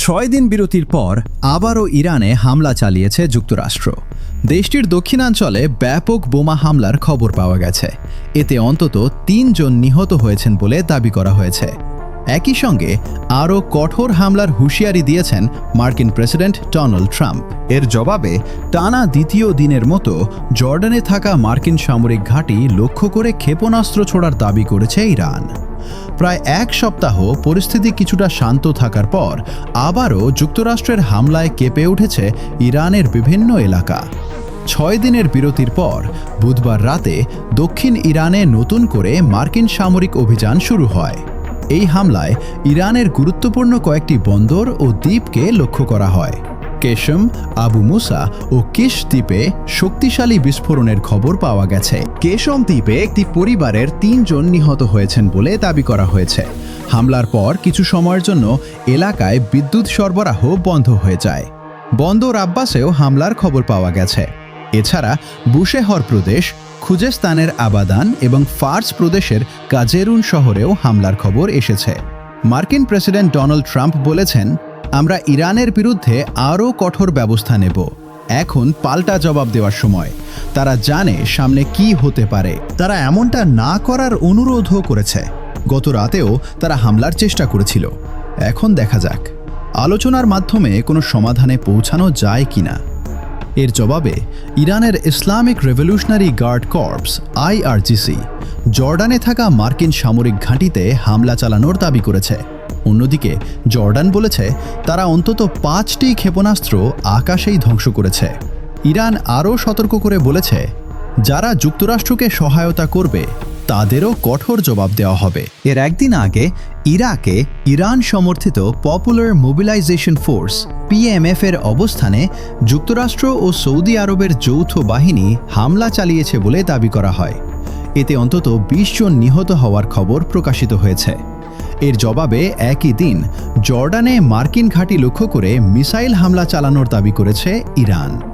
6 দিন বিরতির পর আবারও ইরানে হামলা চালিয়েছে যুক্তরাষ্ট্র। দেশটির দক্ষিণাঞ্চলে ব্যাপক বোমা হামলার খবর পাওয়া গেছে। এতে অন্তত 3 জন নিহত হয়েছেন বলে দাবি করা হয়েছে। একই সঙ্গে আরও কঠোর হামলার হুঁশিয়ারি দিয়েছেন মার্কিন প্রেসিডেন্ট ডোনাল্ড ট্রাম্প। এর জবাবে টানা দ্বিতীয় দিনের মতো জর্ডানে থাকা মার্কিন সামরিক ঘাঁটি লক্ষ্য করে ক্ষেপণাস্ত্র ছোড়ার দাবি করেছে ইরান। প্রায় এক সপ্তাহ পরিস্থিতি কিছুটা শান্ত থাকার পর আবারও যুক্তরাষ্ট্রের হামলায় কেঁপে উঠেছে ইরানের বিভিন্ন এলাকা। 6 দিনের বিরতির পর বুধবার রাতে দক্ষিণ ইরানে নতুন করে মার্কিন সামরিক অভিযান শুরু হয়। এই হামলায় ইরানের গুরুত্বপূর্ণ কয়েকটি বন্দর ও দ্বীপকে লক্ষ্য করা হয়। কেশম, আবু মুসা ও কিশ দ্বীপে শক্তিশালী বিস্ফোরণের খবর পাওয়া গেছে। কেশম দ্বীপে একটি পরিবারের 3 জন নিহত হয়েছেন বলে দাবি করা হয়েছে। হামলার পর কিছু সময়ের জন্য এলাকায় বিদ্যুৎ সরবরাহ বন্ধ হয়ে যায়। বন্দর আব্বাসেও হামলার খবর পাওয়া গেছে। এছাড়া বুশেহর প্রদেশ, খুজেস্তানের আবাদান এবং ফার্স প্রদেশের কাজেরুন শহরেও হামলার খবর এসেছে। মার্কিন প্রেসিডেন্ট ডোনাল্ড ট্রাম্প বলেছেন, আমরা ইরানের বিরুদ্ধে আরও কঠোর ব্যবস্থা নেব। এখন পাল্টা জবাব দেওয়ার সময়। তারা জানে সামনে কি হতে পারে। তারা এমনটা না করার অনুরোধও করেছে। গত রাতেও তারা হামলার চেষ্টা করেছিল। এখন দেখা যাক আলোচনার মাধ্যমে কোনো সমাধানে পৌঁছানো যায় কিনা। এর জবাবে ইরানের Islamic revolutionary guard corps IRGC জর্ডানে থাকা মার্কিন সামরিক ঘাঁটিতে হামলা চালানোর দাবি করেছে। অন্যদিকে জর্ডান বলেছে তারা অন্তত 5টি ক্ষেপণাস্ত্র আকাশেই ধ্বংস করেছে। ইরান আরও সতর্ক করে বলেছে, যারা যুক্তরাষ্ট্রকে সহায়তা করবে তাদেরও কঠোর জবাব দেওয়া হবে। এর একদিন আগে ইরাকে ইরান সমর্থিত পপুলার মোবিলাইজেশন ফোর্স PMF এর অবস্থানে যুক্তরাষ্ট্র ও সৌদি আরবের যৌথ বাহিনী হামলা চালিয়েছে বলে দাবি করা হয়। এতে অন্তত 20 জন নিহত হওয়ার খবর প্রকাশিত হয়েছে। এর জবাবে একই দিন জর্ডানে মার্কিন ঘাঁটি লক্ষ্য করে মিসাইল হামলা চালানোর দাবি করেছে ইরান।